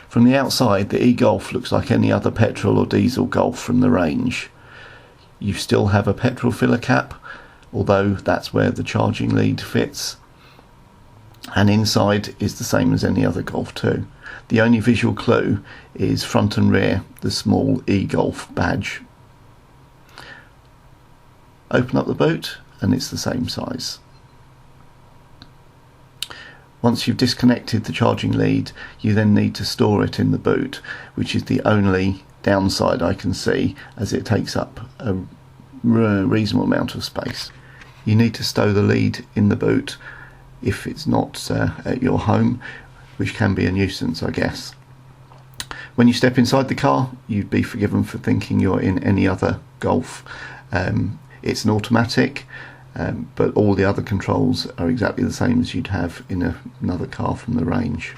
From the outside, the eGolf looks like any other petrol or diesel Golf from the range. You still have a petrol filler cap, although that's where the charging lead fits. And inside is the same as any other Golf too. The only visual clue is front and rear, the small eGolf badge. Open up the boot and it's the same size. Once you've disconnected the charging lead, you then need to store it in the boot, which is the only downside I can see, as it takes up a reasonable amount of space. You need to stow the lead in the boot if it's not at your home, which can be a nuisance, I guess. When you step inside the car, you'd be forgiven for thinking you're in any other Golf. It's an automatic, but all the other controls are exactly the same as you'd have in another car from the range.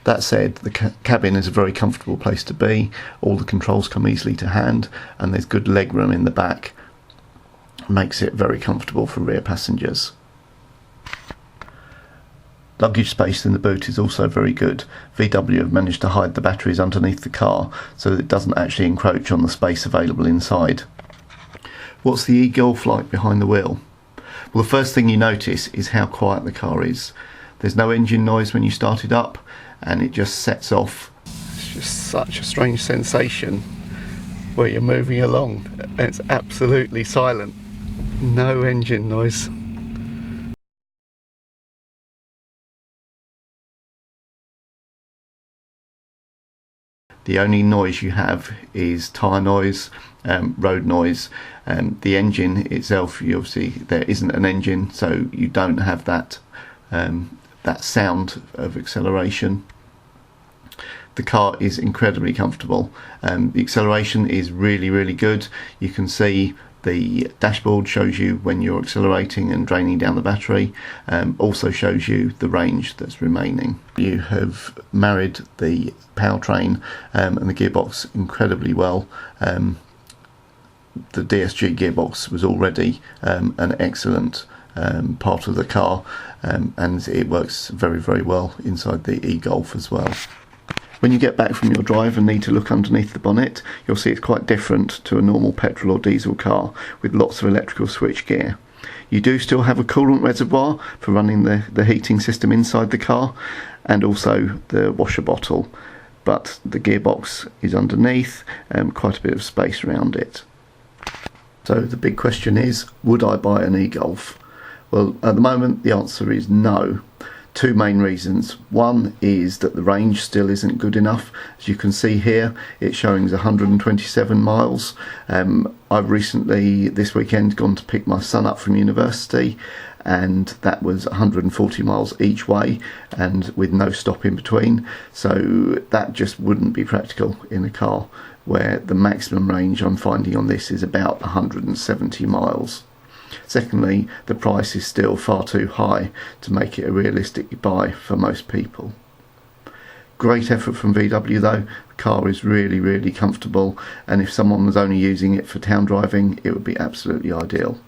That said, the cabin is a very comfortable place to be. All the controls come easily to hand, and there's good leg room in the back. Makes it very comfortable for rear passengers. Luggage space in the boot is also very good. VW have managed to hide the batteries underneath the car so that it doesn't actually encroach on the space available inside. What's the eGolf like behind the wheel? Well, the first thing you notice is how quiet the car is. There's no engine noise when you start it up, and it just sets off. It's just such a strange sensation where you're moving along and it's absolutely silent. No engine noise. The only noise you have is tyre noise, road noise. The engine itself, there isn't an engine, so you don't have that sound of acceleration. The car is incredibly comfortable. The acceleration is really, really good. You can see the dashboard shows you when you're accelerating and draining down the battery, also shows you the range that's remaining. You have married the powertrain and the gearbox incredibly well. The DSG gearbox was already an excellent part of the car, and it works very, very well inside the eGolf as well. When you get back from your drive and need to look underneath the bonnet, you'll see it's quite different to a normal petrol or diesel car with lots of electrical switchgear. You do still have a coolant reservoir for running the heating system inside the car, and also the washer bottle, but the gearbox is underneath, quite a bit of space around it. So the big question is, would I buy an eGolf? Well, at the moment the answer is no. Two main reasons. One is that the range still isn't good enough. As you can see here, it's showing 127 miles. I've recently, this weekend, gone to pick my son up from university, and that was 140 miles each way and with no stop in between. So that just wouldn't be practical in a car where the maximum range I'm finding on this is about 170 miles. Secondly, the price is still far too high to make it a realistic buy for most people. Great effort from VW though. The car is really, really comfortable, and if someone was only using it for town driving, it would be absolutely ideal.